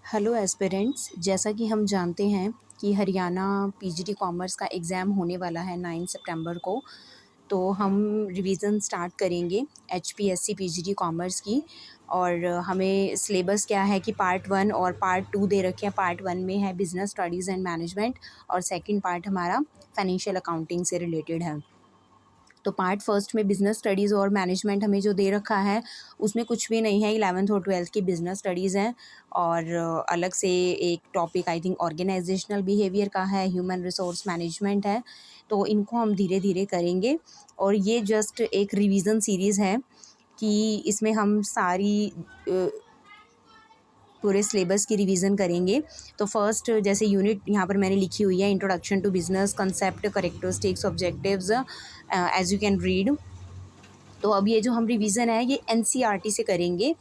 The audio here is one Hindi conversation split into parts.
हेलो एस्पिरेंट्स, जैसा कि हम जानते हैं कि हरियाणा पीजीटी कॉमर्स का एग्ज़ाम होने वाला है 9 सितंबर को। तो हम रिवीजन स्टार्ट करेंगे एचपीएससी पीजीटी कॉमर्स की। और हमें सिलेबस क्या है कि पार्ट 1 और पार्ट 2 दे रखे हैं। पार्ट 1 में है बिज़नेस स्टडीज़ एंड मैनेजमेंट और सेकंड पार्ट हमारा फाइनेंशियल अकाउंटिंग से रिलेटेड है। तो पार्ट फर्स्ट में बिज़नेस स्टडीज़ और मैनेजमेंट हमें जो दे रखा है उसमें कुछ भी नहीं है। 11th और 12th की बिज़नेस स्टडीज़ हैं और अलग से एक topic I think organisational behaviour का है, ह्यूमन रिसोर्स मैनेजमेंट है। तो इनको हम धीरे धीरे करेंगे और ये जस्ट एक रिवीजन सीरीज़ है कि इसमें हम सारी पूरे सिलेबस की रिवीजन करेंगे। तो फर्स्ट जैसे यूनिट यहाँ पर मैंने लिखी हुई है, introduction to business concept, characteristics, objectives, as you can read. तो अब ये जो हम रिवीजन है ये एनसीईआरटी से करेंगे,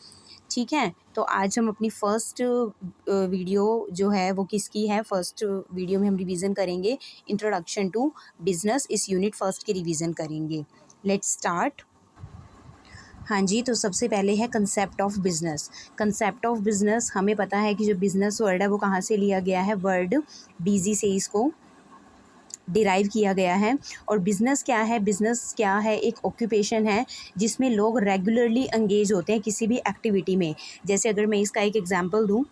ठीक है। तो आज हम अपनी फर्स्ट वीडियो जो है वो किसकी है, फर्स्ट वीडियो में हम रिवीजन करेंगे इंट्रोडक्शन टू बिजनेस। इस यूनिट फर्स्ट की रिवीजन करेंगे। Let's start. हाँ जी, तो सबसे पहले है concept of business. Concept of business हमें पता है कि जो बिज़नेस वर्ड है वो कहाँ से लिया गया है, वर्ड बीजी से इसको डिराइव किया गया है। और बिज़नेस क्या है, बिज़नेस क्या है, एक ऑक्यूपेशन है जिसमें लोग रेगुलरली एंगेज होते हैं किसी भी एक्टिविटी में। जैसे अगर मैं इसका एक एग्जांपल दूँ,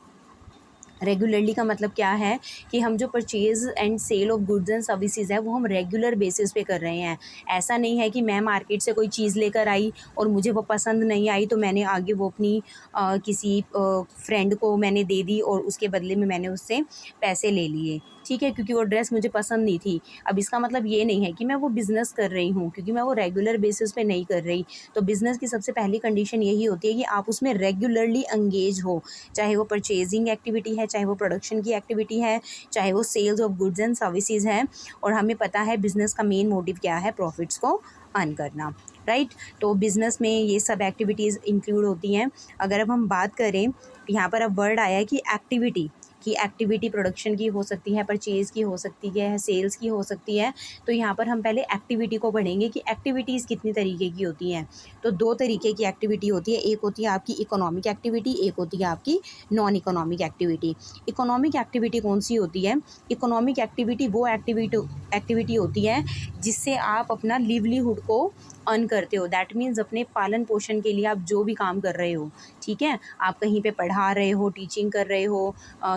रेगुलरली का मतलब क्या है कि हम जो purchase and sale of goods and services है वो हम रेगुलर बेसिस पे कर रहे हैं। ऐसा नहीं है कि मैं मार्केट से कोई चीज़ लेकर आई और मुझे वो पसंद नहीं आई तो मैंने आगे वो अपनी किसी फ्रेंड को मैंने दे दी और उसके बदले में मैंने उससे पैसे ले लिए, ठीक है, क्योंकि वो ड्रेस मुझे पसंद नहीं थी। अब इसका मतलब ये नहीं है कि मैं वो बिज़नेस कर रही हूँ, क्योंकि मैं वो रेगुलर बेसिस पे नहीं कर रही। तो बिज़नेस की सबसे पहली कंडीशन यही होती है कि आप उसमें रेगुलरली एंगेज हो, चाहे वो परचेजिंग एक्टिविटी है, चाहे वो प्रोडक्शन की एक्टिविटी है, चाहे वो sales of goods and services है। और हमें पता है बिज़नेस का मेन मोटिव क्या है, प्रॉफिट्स को अर्न करना, राइट। तो बिज़नेस में ये सब एक्टिविटीज़ इंक्लूड होती हैं। अगर अब हम बात करें, यहाँ पर अब वर्ड आया है कि एक्टिविटी की, एक्टिविटी प्रोडक्शन की हो सकती है, परचेज़ की हो सकती है, सेल्स की हो सकती है। तो यहाँ पर हम पहले एक्टिविटी को पढ़ेंगे कि एक्टिविटीज़ कितनी तरीके की होती हैं। तो दो तरीके की एक्टिविटी होती है, एक होती है आपकी इकोनॉमिक एक्टिविटी, एक होती है आपकी non economic activity. Economic activity कौन सी होती है, इकोनॉमिक एक्टिविटी वो एक्टिविटी होती है जिससे आप अपना लिवलीहुड को अर्न करते हो। दैट मीन्स अपने पालन पोषण के लिए आप जो भी काम कर रहे हो, ठीक है, आप कहीं पे पढ़ा रहे हो, टीचिंग कर रहे हो,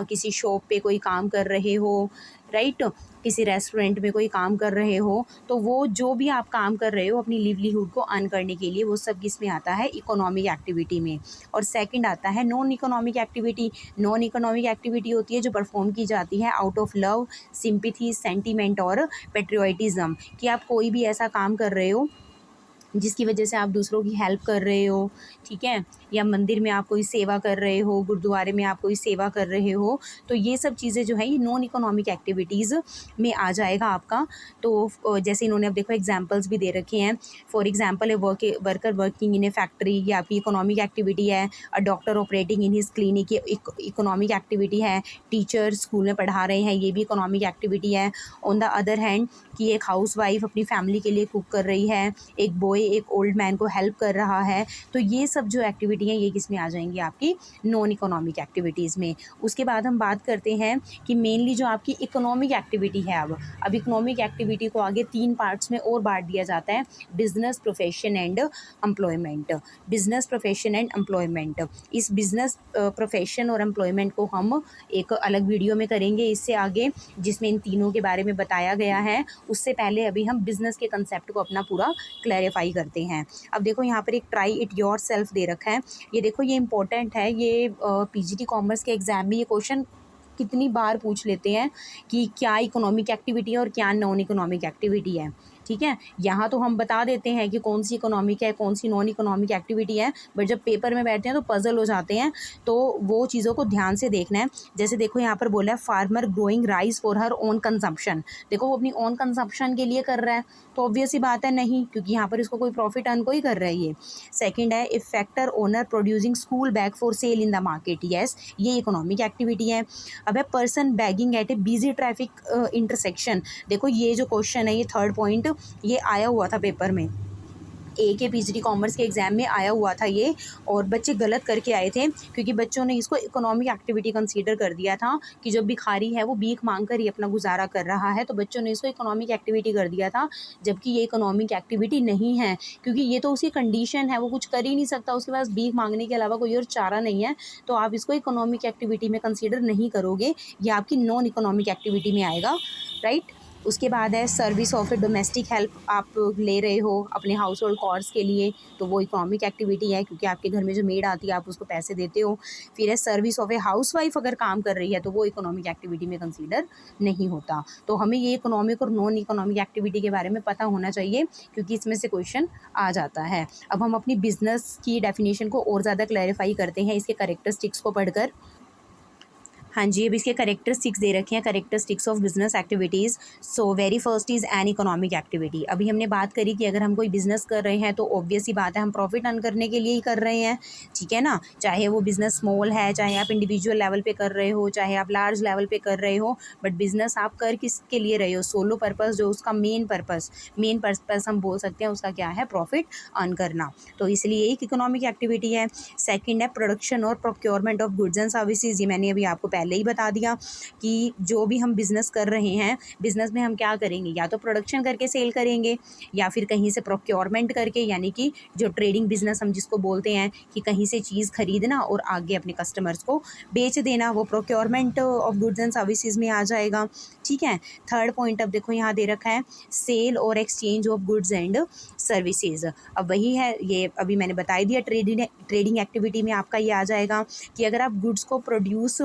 किसी शॉप पे कोई काम कर रहे हो, राइट, किसी रेस्टोरेंट में कोई काम कर रहे हो, तो वो जो भी आप काम कर रहे हो अपनी लिवलीहुड को अर्न करने के लिए, वो सब किसमें आता है, इकोनॉमिक एक्टिविटी में। और सेकंड आता है non economic activity. Non economic activity होती है जो परफॉर्म की जाती है out of love, sympathy, sentiment और पेट्रियोटिज्म, कि आप कोई भी ऐसा काम कर रहे हो जिसकी वजह से आप दूसरों की हेल्प कर रहे हो, ठीक है, या मंदिर में आप कोई सेवा कर रहे हो, गुरुद्वारे में आप कोई सेवा कर रहे हो। तो ये सब चीज़ें जो है ये नॉन इकोनॉमिक एक्टिविटीज़ में आ जाएगा आपका। तो जैसे इन्होंने अब देखो एग्जांपल्स भी दे रखे हैं। फॉर एग्जांपल है worker working in A factory, ये आपकी इकोनॉमिक एक्टिविटी है। A doctor operating in his clinic, ये इकोनॉमिक एक्टिविटी है। टीचर स्कूल में पढ़ा रहे हैं, ये भी इकोनॉमिक एक्टिविटी है। ऑन द अदर हैंड कि एक हाउस वाइफ अपनी फैमिली के लिए कुक कर रही है, एक बॉय एक ओल्ड मैन को हेल्प कर रहा है। तो ये सब जो एक्टिविटी हैं ये किस में आ जाएंगी, आपकी नॉन इकोनॉमिक एक्टिविटीज़ में। उसके बाद हम बात करते हैं कि मेनली जो आपकी इकोनॉमिक एक्टिविटी है, अब इकोनॉमिक एक्टिविटी को आगे 3 पार्ट्स में और बांट दिया जाता है, business, profession and employment. Business, profession and employment, इस बिजनेस, प्रोफेशन और एम्प्लॉयमेंट को हम एक अलग वीडियो में करेंगे इससे आगे, जिसमें इन तीनों के बारे में बताया गया है। उससे पहले अभी हम बिजनेस के कंसेप्ट को अपना पूरा क्लैरिफाई करते हैं। अब देखो यहाँ पर एक try it your self they रखा है, ये देखो ये इंपॉर्टेंट है, ये पीजीटी कॉमर्स के एग्जाम में ये क्वेश्चन कितनी बार पूछ लेते हैं कि क्या इकोनॉमिक एक्टिविटी है और क्या नॉन इकोनॉमिक एक्टिविटी है, ठीक है। यहाँ तो हम बता देते हैं कि कौन सी इकोनॉमिक है, कौन सी नॉन इकोनॉमिक एक्टिविटी है, बट जब पेपर में बैठते हैं तो पजल हो जाते हैं। तो वो चीज़ों को ध्यान से देखना है। जैसे देखो यहाँ पर बोला है farmer growing rice for her own consumption, देखो वो अपनी ओन कंजम्पशन के लिए कर रहा है, तो ऑब्वियस ही बात है नहीं, क्योंकि यहाँ पर इसको कोई प्रॉफिट अर्न कोई कर रहा है ये। सेकंड है if factor owner producing school bag for sale in the market, yes ये इकोनॉमिक एक्टिविटी है। अब है पर्सन बैगिंग एट ए बिजी ट्रैफिक इंटरसेक्शन, देखो ये जो क्वेश्चन है ये थर्ड पॉइंट ये आया हुआ था पेपर में, के पीजीटी कॉमर्स के एग्ज़ाम में आया हुआ था ये, और बच्चे गलत करके आए थे क्योंकि बच्चों ने इसको इकोनॉमिक एक्टिविटी कंसीडर कर दिया था कि जो भिखारी है वो भीख मांग कर ही अपना गुजारा कर रहा है, तो बच्चों ने इसको इकोनॉमिक एक्टिविटी कर दिया था, जबकि ये इकोनॉमिक एक्टिविटी नहीं है, क्योंकि ये तो उसकी कंडीशन है, वो कुछ कर ही नहीं सकता, उसके पास भीख मांगने के अलावा कोई और चारा नहीं है, तो आप इसको इकोनॉमिक एक्टिविटी में कंसीडर नहीं करोगे, ये आपकी नॉन इकोनॉमिक एक्टिविटी में आएगा, राइट। उसके बाद है service of A domestic help, आप ले रहे हो अपने हाउस होल्ड कॉर्स के लिए, तो वो इकोनॉमिक एक्टिविटी है क्योंकि आपके घर में जो मेड आती है आप उसको पैसे देते हो। फिर है सर्विस ऑफ ए हाउसवाइफ, अगर काम कर रही है तो वो इकोनॉमिक एक्टिविटी में कंसीडर नहीं होता। तो हमें ये इकोनॉमिक और नॉन इकोनॉमिक एक्टिविटी के बारे में पता होना चाहिए क्योंकि इसमें से क्वेश्चन आ जाता है। अब हम अपनी बिजनेस की डेफिनेशन को और ज़्यादा क्लैरिफाई करते हैं इसके करेक्टरिस्टिक्स को पढ़कर। हाँ जी, अब इसके करेक्टरिस्टिक्स दे रखे हैं, characteristics of business activities. So very first is an economic activity. अभी हमने बात करी कि अगर हम कोई बिज़नेस कर रहे हैं तो ऑब्वियस ही बात है हम प्रॉफिट अर्न करने के लिए ही कर रहे हैं, ठीक है ना। चाहे वो बिज़नेस स्मॉल है, चाहे आप इंडिविजुअल लेवल पे कर रहे हो, चाहे आप लार्ज लेवल पे कर रहे हो, बट बिज़नेस आप कर किसके लिए रहे हो, सोलो पर्पज़, जो उसका मेन पर्पज़ हम बोल सकते हैं उसका क्या है, प्रॉफिट अर्न करना, तो इसलिए एक इकोनॉमिक एक्टिविटी है। सेकेंड है प्रोडक्शन और procurement of goods and services. ये मैंने अभी आपको पहले ही बता दिया कि जो भी हम बिज़नेस कर रहे हैं, बिज़नेस में हम क्या करेंगे, या तो प्रोडक्शन करके सेल करेंगे या फिर कहीं से प्रोक्योरमेंट करके, यानी कि जो ट्रेडिंग बिज़नेस हम जिसको बोलते हैं कि कहीं से चीज़ खरीदना और आगे अपने कस्टमर्स को बेच देना, वो procurement of goods and services में आ जाएगा, ठीक है। थर्ड पॉइंट अब देखो यहाँ दे रखा है सेल और exchange of goods and services. अब वही है, ये अभी मैंने बता दिया, ट्रेडिंग एक्टिविटी में आपका ये आ जाएगा कि अगर आप गुड्स को प्रोड्यूस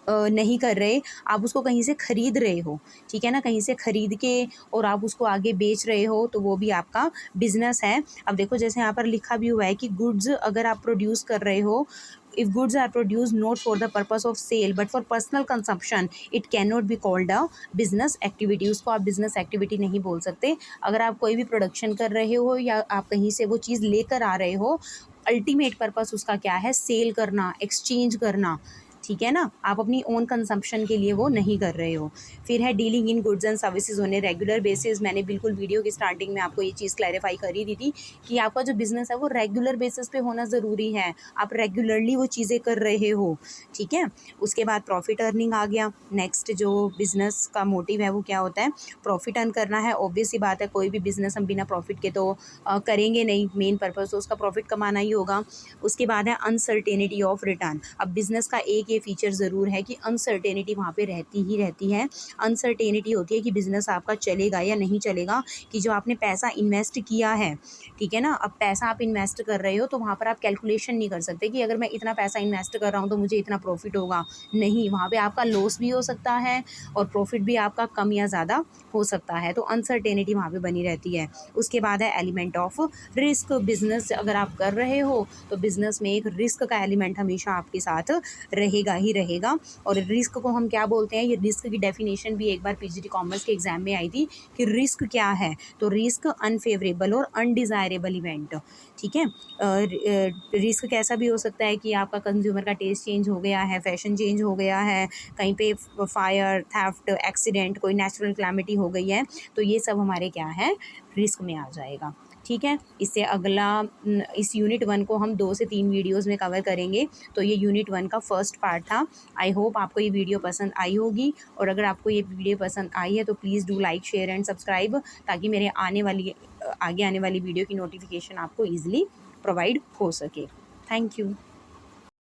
नहीं कर रहे, आप उसको कहीं से ख़रीद रहे हो, ठीक है ना, कहीं से ख़रीद के और आप उसको आगे बेच रहे हो, तो वो भी आपका बिज़नेस है। अब देखो जैसे यहाँ पर लिखा भी हुआ है कि गुड्स अगर आप प्रोड्यूस कर रहे हो, if goods are produce not for the purpose of sale but for personal consumption, it can not be called a business activity. उसको आप बिजनेस एक्टिविटी नहीं बोल सकते। अगर आप कोई भी प्रोडक्शन कर रहे हो या आप कहीं से वो चीज़ लेकर आ रहे हो, अल्टीमेट पर्पस उसका क्या है, सेल करना, एक्सचेंज करना, ठीक है ना, आप अपनी ओन कंजम्पशन के लिए वो नहीं कर रहे हो। फिर है dealing in goods and services on a regular basis. मैंने बिल्कुल वीडियो की स्टार्टिंग में आपको ये चीज़ क्लैरिफाई कर ही दी थी कि आपका जो बिज़नेस है वो रेगुलर बेसिस पे होना ज़रूरी है, आप रेगुलरली वो चीज़ें कर रहे हो, ठीक है। उसके बाद प्रॉफिट अर्निंग आ गया। नेक्स्ट जो बिज़नेस का मोटिव है वो क्या होता है, प्रॉफिट अर्न करना है। ऑब्वियस सी बात है, कोई भी बिज़नेस हम बिना प्रॉफिट के तो करेंगे नहीं, मेन पर्पज़ तो उसका प्रॉफिट कमाना ही होगा। उसके बाद है अनसर्टेनिटी ऑफ रिटर्न। अब बिज़नेस का एक ये फीचर ज़रूर है कि अनसर्टेनिटी वहाँ पे रहती ही रहती है। अनसर्टेनिटी होती है कि बिज़नेस आपका चलेगा या नहीं चलेगा, कि जो आपने पैसा इन्वेस्ट किया है, ठीक है ना, अब पैसा आप इन्वेस्ट कर रहे हो तो वहाँ पर आप कैलकुलेशन नहीं कर सकते कि अगर मैं इतना पैसा इन्वेस्ट कर रहा हूँ तो मुझे इतना प्रॉफिट होगा, नहीं, वहाँ पे आपका लॉस भी हो सकता है और प्रॉफिट भी आपका कम या ज़्यादा हो सकता है, तो अनसर्टेनिटी वहाँ पे बनी रहती है। उसके बाद है एलिमेंट ऑफ रिस्क। बिज़नेस अगर आप कर रहे हो तो बिज़नेस में एक रिस्क का एलिमेंट हमेशा आपके साथ रहेगा ही रहेगा। और रिस्क को हम क्या बोलते हैं, ये रिस्क की डेफिनेशन भी एक बार पीजीटी कॉमर्स के एग्जाम में आई थी कि रिस्क क्या है, तो रिस्क अनफेवरेबल और अनडिज़ायरेबल इवेंट, ठीक है। रिस्क कैसा भी हो सकता है कि आपका कंज्यूमर का टेस्ट चेंज हो गया है, फैशन चेंज हो गया है, कहीं पे फायर, थेफ्ट, एक्सीडेंट, कोई नेचुरल क्लैमिटी हो गई है, तो ये सब हमारे क्या है, रिस्क में आ जाएगा, ठीक है। इससे अगला इस यूनिट 1 को हम 2 से 3 वीडियोज़ में कवर करेंगे, तो ये यूनिट 1 का फर्स्ट पार्ट था। आई होप आपको ये वीडियो पसंद आई होगी, और अगर आपको ये वीडियो पसंद आई है तो please do like, share and subscribe, ताकि मेरे आगे आने वाली वीडियो की नोटिफिकेशन आपको ईज़िली प्रोवाइड हो सके। Thank you.